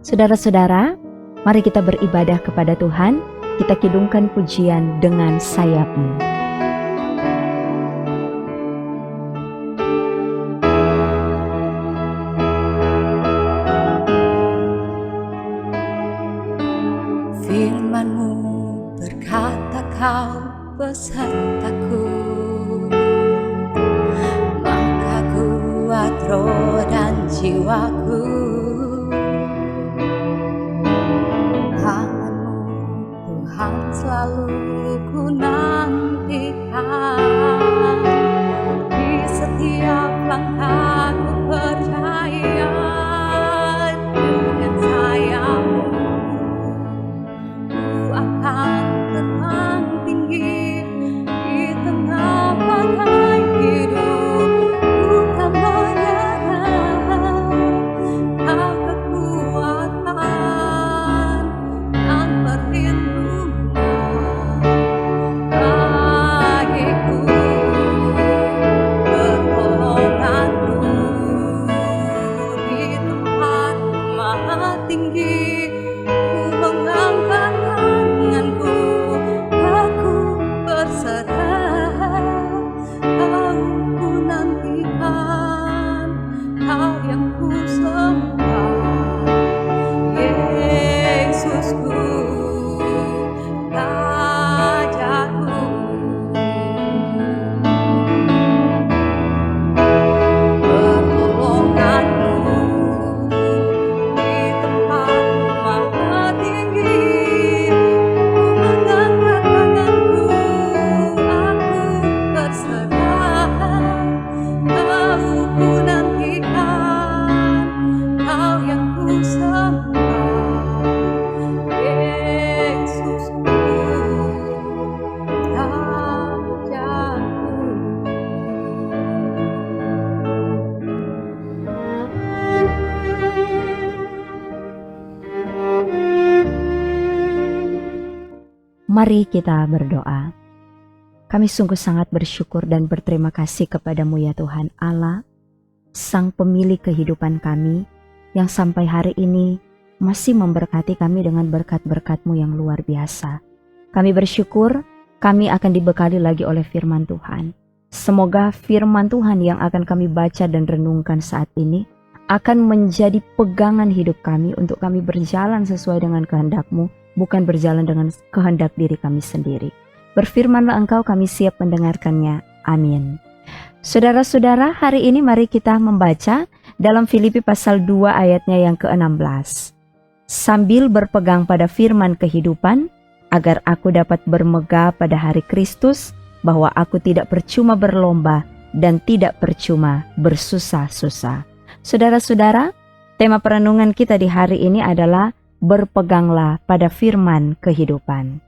Saudara-saudara, mari kita beribadah kepada Tuhan, kita kidungkan pujian dengan sayap-Mu. Firman-Mu berkata Kau besertaku, maka kuat roh dan jiwaku. Tangan-Mu Tuhan selalu ku nantikan, di setiap langkah ku percaya dengan sayap-Mu akan terbang tinggi di tengah badai hidup. Ku tak menyerah, Kau kekuatan dan perlindungan bagiku, pertolonganku di tempat maha tinggi. Ku mengangkat tanganku, aku berserah. Kau ku nantikan, Kau yang ku sembah, Yesusku, Rajaku. Pertolonganmu di tempat maha tinggi. Ku mengangkat tanganku, aku berserah. Kau ku nantikan, Kau yang ku sembah, Yesusku, Rajaku. Mari kita berdoa. Kami sungguh sangat bersyukur dan berterima kasih kepada-Mu ya Tuhan Allah, Sang pemilik kehidupan kami, yang sampai hari ini masih memberkati kami dengan berkat-berkat-Mu yang luar biasa. Kami bersyukur kami akan dibekali lagi oleh firman Tuhan. Semoga firman Tuhan yang akan kami baca dan renungkan saat ini akan menjadi pegangan hidup kami untuk kami berjalan sesuai dengan kehendak-Mu, bukan berjalan dengan kehendak diri kami sendiri. Berfirmanlah Engkau, kami siap mendengarkannya. Amin. Saudara-saudara, hari ini mari kita membaca dalam Filipi pasal 2 ayatnya yang ke-16. Sambil berpegang pada firman kehidupan, agar aku dapat bermegah pada hari Kristus, bahwa aku tidak percuma berlomba dan tidak percuma bersusah-susah. Saudara-saudara, tema perenungan kita di hari ini adalah berpeganglah pada firman kehidupan.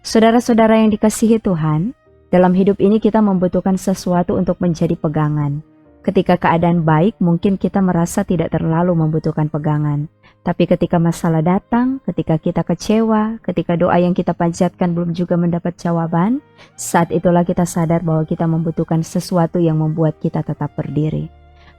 Saudara-saudara yang dikasihi Tuhan, dalam hidup ini kita membutuhkan sesuatu untuk menjadi pegangan. Ketika keadaan baik, mungkin kita merasa tidak terlalu membutuhkan pegangan. Tapi ketika masalah datang, ketika kita kecewa, ketika doa yang kita panjatkan belum juga mendapat jawaban, saat itulah kita sadar bahwa kita membutuhkan sesuatu yang membuat kita tetap berdiri.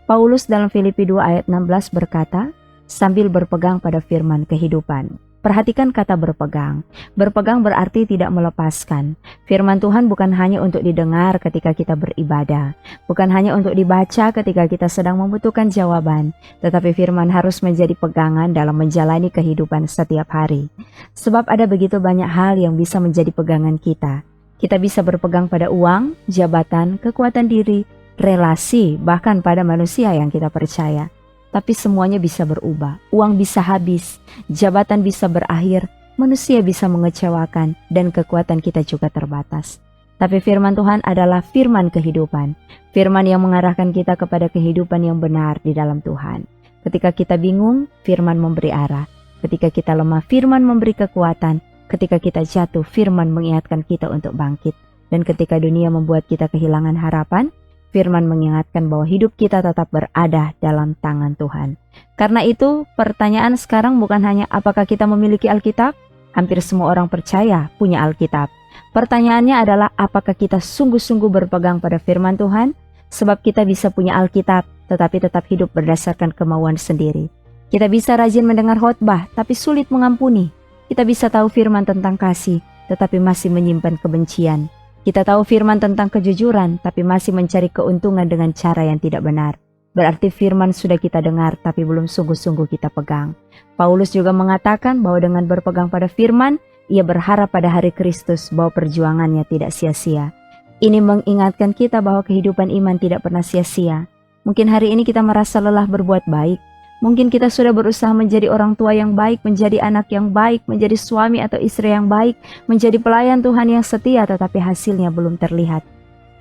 Paulus dalam Filipi 2 ayat 16 berkata, sambil berpegang pada firman kehidupan. Perhatikan kata berpegang. Berpegang berarti tidak melepaskan. Firman Tuhan bukan hanya untuk didengar ketika kita beribadah, bukan hanya untuk dibaca ketika kita sedang membutuhkan jawaban, tetapi firman harus menjadi pegangan dalam menjalani kehidupan setiap hari. Sebab ada begitu banyak hal yang bisa menjadi pegangan kita. Kita bisa berpegang pada uang, jabatan, kekuatan diri, relasi, bahkan pada manusia yang kita percaya. Tapi semuanya bisa berubah. Uang bisa habis, jabatan bisa berakhir, manusia bisa mengecewakan, dan kekuatan kita juga terbatas. Tapi firman Tuhan adalah firman kehidupan. Firman yang mengarahkan kita kepada kehidupan yang benar di dalam Tuhan. Ketika kita bingung, firman memberi arah. Ketika kita lemah, firman memberi kekuatan. Ketika kita jatuh, firman mengingatkan kita untuk bangkit. Dan ketika dunia membuat kita kehilangan harapan, firman mengingatkan bahwa hidup kita tetap berada dalam tangan Tuhan. Karena itu, pertanyaan sekarang bukan hanya apakah kita memiliki Alkitab? Hampir semua orang percaya punya Alkitab. Pertanyaannya adalah apakah kita sungguh-sungguh berpegang pada firman Tuhan? Sebab kita bisa punya Alkitab, tetapi tetap hidup berdasarkan kemauan sendiri. Kita bisa rajin mendengar khotbah, tapi sulit mengampuni. Kita bisa tahu firman tentang kasih, tetapi masih menyimpan kebencian. Kita tahu firman tentang kejujuran, tapi masih mencari keuntungan dengan cara yang tidak benar. Berarti firman sudah kita dengar, tapi belum sungguh-sungguh kita pegang. Paulus juga mengatakan bahwa dengan berpegang pada firman, ia berharap pada hari Kristus bahwa perjuangannya tidak sia-sia. Ini mengingatkan kita bahwa kehidupan iman tidak pernah sia-sia. Mungkin hari ini kita merasa lelah berbuat baik. Mungkin kita sudah berusaha menjadi orang tua yang baik, menjadi anak yang baik, menjadi suami atau istri yang baik, menjadi pelayan Tuhan yang setia, tetapi hasilnya belum terlihat.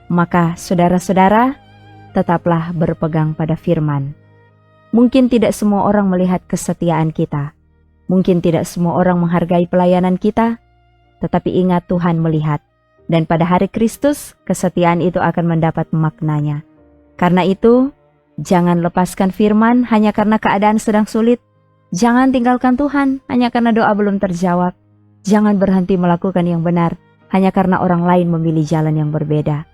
Maka saudara-saudara, tetaplah berpegang pada firman. Mungkin tidak semua orang melihat kesetiaan kita. Mungkin tidak semua orang menghargai pelayanan kita, tetapi ingat Tuhan melihat. Dan pada hari Kristus, kesetiaan itu akan mendapat maknanya. Karena itu, jangan lepaskan firman hanya karena keadaan sedang sulit. Jangan tinggalkan Tuhan hanya karena doa belum terjawab. Jangan berhenti melakukan yang benar hanya karena orang lain memilih jalan yang berbeda.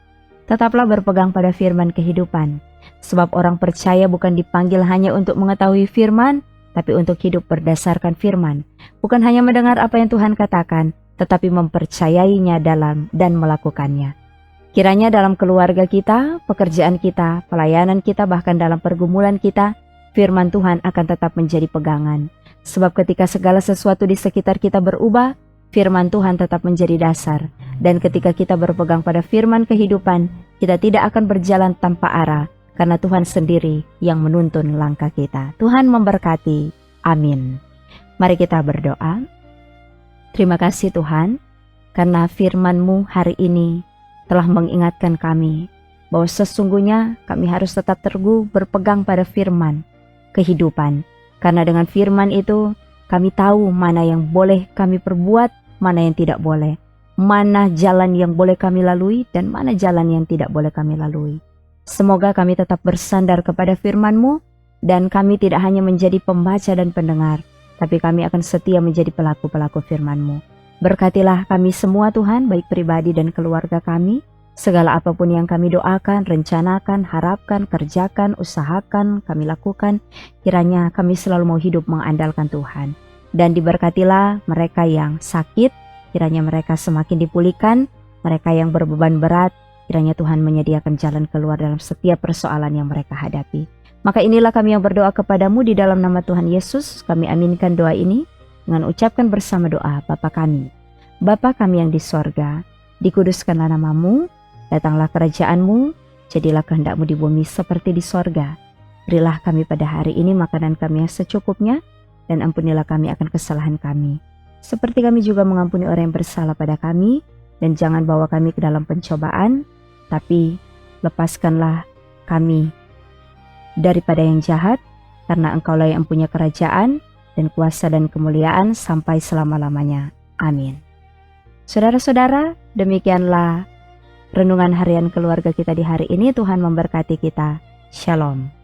Tetaplah berpegang pada firman kehidupan. Sebab orang percaya bukan dipanggil hanya untuk mengetahui firman, tapi untuk hidup berdasarkan firman. Bukan hanya mendengar apa yang Tuhan katakan, tetapi mempercayainya dalam dan melakukannya. Kiranya dalam keluarga kita, pekerjaan kita, pelayanan kita, bahkan dalam pergumulan kita, firman Tuhan akan tetap menjadi pegangan. Sebab ketika segala sesuatu di sekitar kita berubah, firman Tuhan tetap menjadi dasar. Dan ketika kita berpegang pada firman kehidupan, kita tidak akan berjalan tanpa arah, karena Tuhan sendiri yang menuntun langkah kita. Tuhan memberkati. Amin. Mari kita berdoa. Terima kasih Tuhan, karena firman-Mu hari ini telah mengingatkan kami bahwa sesungguhnya kami harus tetap teguh berpegang pada firman kehidupan. Karena dengan firman itu kami tahu mana yang boleh kami perbuat, mana yang tidak boleh. Mana jalan yang boleh kami lalui dan mana jalan yang tidak boleh kami lalui. Semoga kami tetap bersandar kepada firman-Mu dan kami tidak hanya menjadi pembaca dan pendengar, tapi kami akan setia menjadi pelaku-pelaku firman-Mu. Berkatilah kami semua Tuhan, baik pribadi dan keluarga kami. Segala apapun yang kami doakan, rencanakan, harapkan, kerjakan, usahakan, kami lakukan, kiranya kami selalu mau hidup mengandalkan Tuhan. Dan diberkatilah mereka yang sakit, kiranya mereka semakin dipulihkan, mereka yang berbeban berat, kiranya Tuhan menyediakan jalan keluar dalam setiap persoalan yang mereka hadapi. Maka inilah kami yang berdoa kepadamu di dalam nama Tuhan Yesus. Kami aminkan doa ini dengan ucapkan bersama doa Bapa kami. Bapa kami yang di sorga, dikuduskanlah nama-Mu, datanglah kerajaan-Mu, jadilah kehendak-Mu di bumi seperti di sorga. Berilah kami pada hari ini makanan kami yang secukupnya, dan ampunilah kami akan kesalahan kami. Seperti kami juga mengampuni orang yang bersalah pada kami, dan jangan bawa kami ke dalam pencobaan, tapi lepaskanlah kami daripada yang jahat, karena Engkaulah yang punya kerajaan, dan kuasa dan kemuliaan sampai selama-lamanya. Amin. Saudara-saudara, demikianlah renungan harian keluarga kita di hari ini. Tuhan memberkati kita. Shalom.